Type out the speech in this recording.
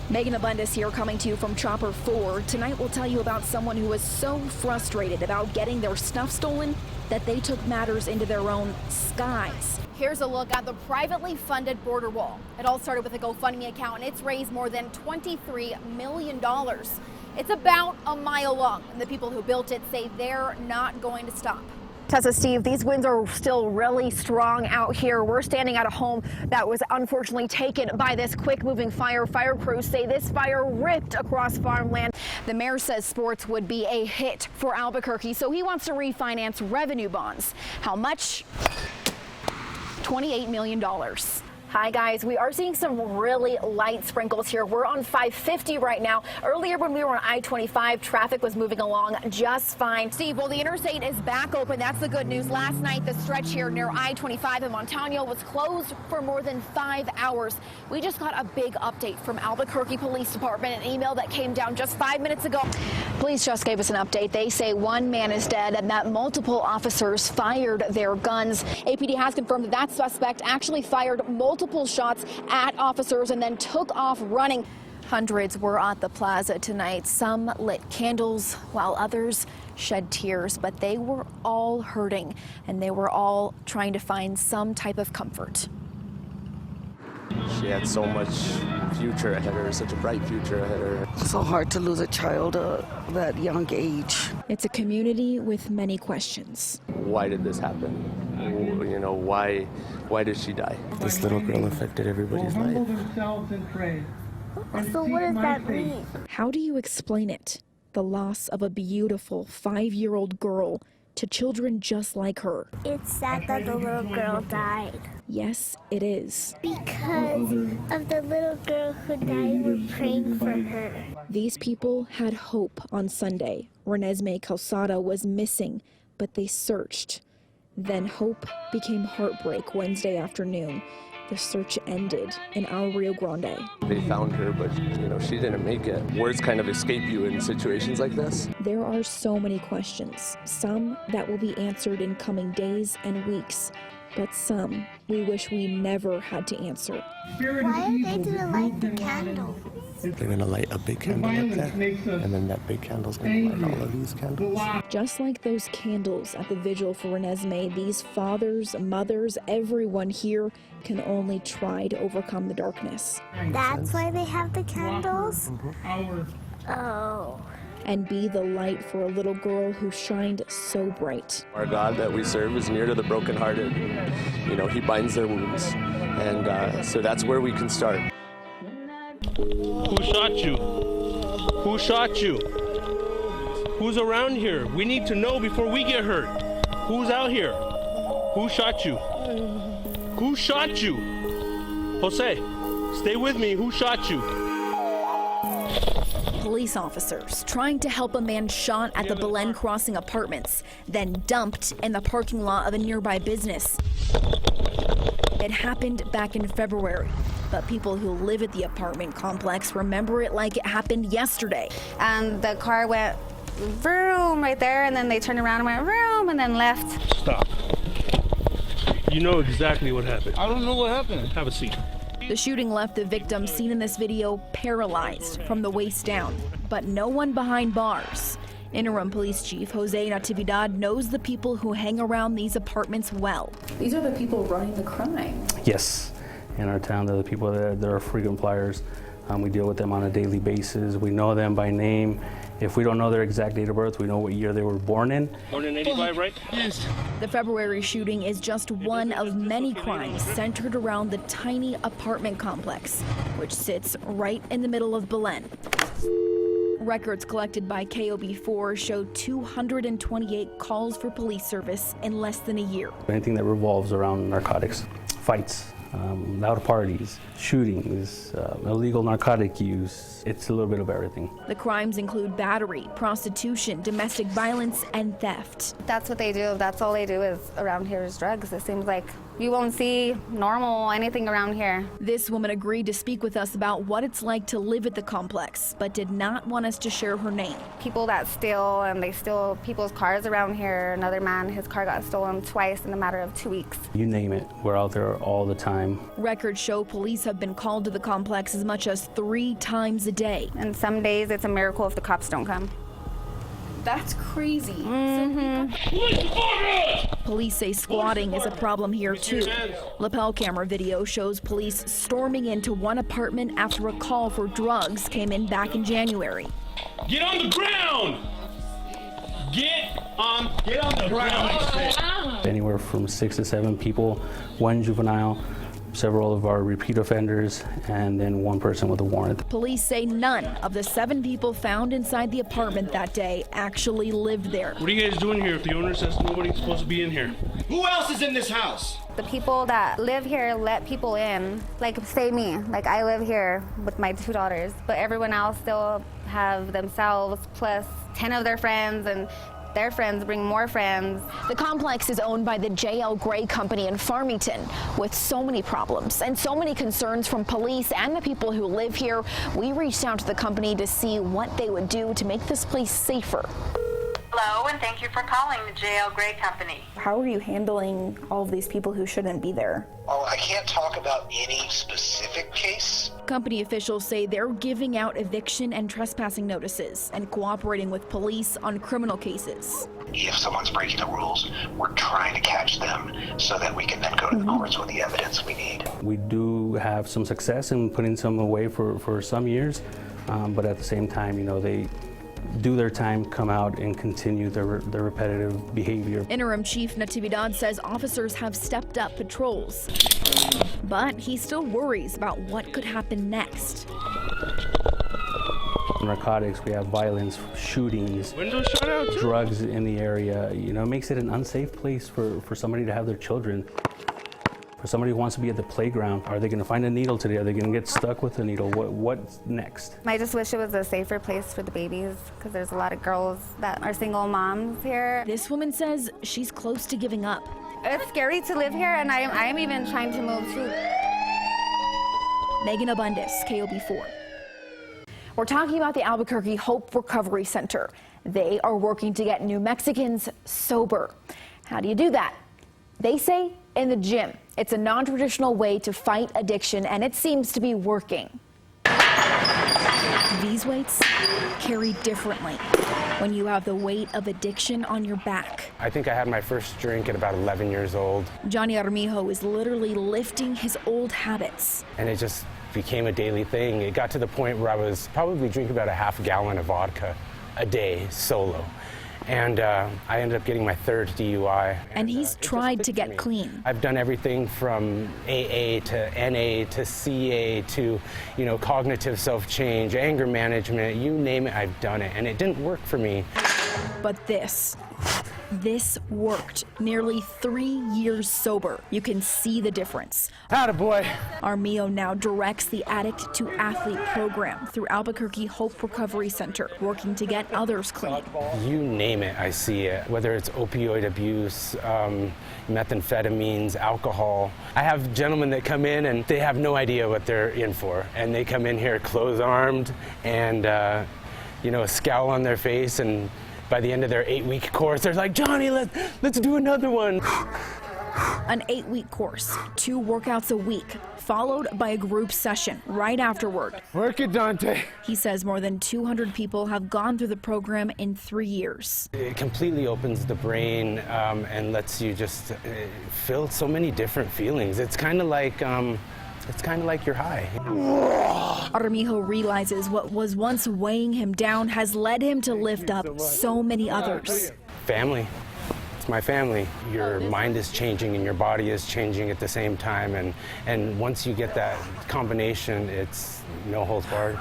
Megan Abundis here, coming to you from Chopper 4. Tonight we'll tell you about someone who was so frustrated about getting their stuff stolen that they took matters into their own skies. Here's a look at the privately funded border wall. It all started with a GoFundMe account, and it's raised more than $23 million. It's about a mile long, and the people who built it say they're not going to stop. Tessa, Steve, these winds are still really strong out here. We're standing at a home that was unfortunately taken by this quick-moving fire. Fire crews say this fire ripped across farmland. The mayor says sports would be a hit for Albuquerque, so he wants to refinance revenue bonds. How much? $28 million. Hi guys, we are seeing some really light sprinkles here. We're on 550 right now. Earlier when we were on I-25, traffic was moving along just fine. Steve, well, the interstate is back open. That's the good news. Last night, the stretch here near I-25 in Montano was closed for more than 5 hours. We just got a big update from Albuquerque Police Department, an email that came down just 5 minutes ago. Police just gave us an update. They say one man is dead and that multiple officers fired their guns. APD has confirmed that that suspect actually fired multiple shots at officers and then took off running. Hundreds were at the plaza tonight. Some lit candles while others shed tears, but they were all hurting and they were all trying to find some type of comfort. She had so much future ahead of her, such a bright future ahead of her. It's so hard to lose a child at that young age. It's a community with many questions. Why did this happen? You know, why did she die? This little girl affected everybody's life. So what does that mean? How do you explain it? The loss of a beautiful 5-year-old girl to children just like her. It's sad that the little girl died. Yes, it is. Because of the little girl who died, we're praying for her. These people had hope on Sunday. Renesmee Calzada was missing, but they searched. Then hope became heartbreak Wednesday afternoon. The search ended in our Rio Grande. They found her, but you know, she didn't make it. Words kind of escape you in situations like this. There are so many questions, some that will be answered in coming days and weeks, but some we wish we never had to answer. Why are they going to light the candle? They're going to light a big candle up there, and then that big candle's going to light all of these candles. Just like those candles at the vigil for Renesmee, these fathers, mothers, everyone here can only try to overcome the darkness. That's why they have the candles? Oh. And be the light for a little girl who shined so bright. Our God that we serve is near to the brokenhearted. You know, he binds their wounds. And so that's where we can start. Who shot you? Who shot you? Who's around here? We need to know before we get hurt. Who's out here? Who shot you? Who shot you? Jose, stay with me. Who shot you? Police officers trying to help a man shot at the Belen Crossing apartments, then dumped in the parking lot of a nearby business. It happened back in February, but people who live at the apartment complex remember it like it happened yesterday. And the car went vroom right there, and then they turned around and went vroom and then left. Stop. You know exactly what happened. I don't know what happened. Have a seat. The shooting left the victim seen in this video paralyzed from the waist down, but no one behind bars. Interim Police Chief Jose Natividad knows the people who hang around these apartments well. These are the people running the crime. Yes, in our town, they're the people that are frequent flyers. We deal with them on a daily basis. We know them by name. If we don't know their exact date of birth, we know what year they were born in. Born in 85, right? Yes. The February shooting is just one of many crimes centered around the tiny apartment complex, which sits right in the middle of Belen. Records collected by KOB4 show 228 calls for police service in less than a year. Anything that revolves around narcotics, fights, loud parties, shootings, illegal narcotic use, it's a little bit of everything. The crimes include battery, prostitution, domestic violence, and theft. That's what they do. That's all they do is around here is drugs. It seems like You won't see normal anything around here. This woman agreed to speak with us about what it's like to live at the complex, but did not want us to share her name. People that steal, and they steal people's cars around here. Another man, his car got stolen twice in a matter of 2 weeks. You name it, we're out there all the time. Records show police have been called to the complex as much as 3 times a day. And some days it's a miracle if the cops don't come. That's crazy. Police say squatting is a problem here too. Lapel camera video shows police storming into one apartment after a call for drugs came in back in January. Get on the ground! Get on the ground! Anywhere from 6 to 7 people, 1 juvenile, several of our repeat offenders, and then 1 person with a warrant. Police say none of the 7 people found inside the apartment that day actually lived there. What are you guys doing here if the owner says nobody's supposed to be in here? Who else is in this house? The people that live here let people in, like say me, like I live here with my 2 daughters, but everyone else still have themselves plus 10 of their friends, and their friends bring more friends. The complex is owned by the J.L. Gray Company in Farmington. With so many problems and so many concerns from police and the people who live here, we reached out to the company to see what they would do to make this place safer. Hello, and thank you for calling the J.L. Gray Company. How are you handling all of these people who shouldn't be there? Oh, I can't talk about any specific case. Company officials say they're giving out eviction and trespassing notices and cooperating with police on criminal cases. If someone's breaking the rules, we're trying to catch them so that we can then go to the courts with the evidence we need. We do have some success in putting some away for some years, but at the same time, you know, they do their time, come out, and continue their repetitive behavior. Interim Chief Natividad says officers have stepped up patrols, but he still worries about what could happen next. Narcotics, we have violence, shootings, Windows shut out too? drugs in the area. You know, it makes it an unsafe place for somebody to have their children. For somebody who wants to be at the playground, are they going to find a needle today? Are they going to get stuck with a needle? What's next? I just wish it was a safer place for the babies, because there's a lot of girls that are single moms here. This woman says she's close to giving up. It's scary to live here, and I am even trying to move too. Megan Abundis, KOB4. We're talking about the Albuquerque Hope Recovery Center. They are working to get New Mexicans sober. How do you do that? They say in the gym. It's a non-traditional way to fight addiction, and it seems to be working. These weights carry differently when you have the weight of addiction on your back. I think I had my first drink at about 11 years old. Johnny Armijo is literally lifting his old habits. And it just became a daily thing. It got to the point where I was probably drinking about a half gallon of vodka a day solo. And I ended up getting my 3rd DUI. And he's tried to get clean. I've done everything from AA to NA to CA to, you know, cognitive self-change, anger management, you name it, I've done it. And it didn't work for me. But this worked. Nearly 3 years sober. You can see the difference. Attaboy. Armijo now directs the Addict to Athlete program through Albuquerque Hope Recovery Center, working to get others clean. You name it, I see it. Whether it's opioid abuse, methamphetamines, alcohol. I have gentlemen that come in and they have no idea what they're in for. And they come in here clothes-armed and, you know, a scowl on their face, and by the end of their 8-week course, they're like, Johnny, let's do another one. An 8-week course, 2 workouts a week, followed by a group session right afterward. Work it, Dante. He says more than 200 people have gone through the program in 3 years. It completely opens the brain and lets you just feel so many different feelings. It's kind of like you're high. Armijo realizes what was once weighing him down has led him to lift up so many others. Family. It's my family. Your mind is changing and your body is changing at the same time. And once you get that combination, it's no holds barred.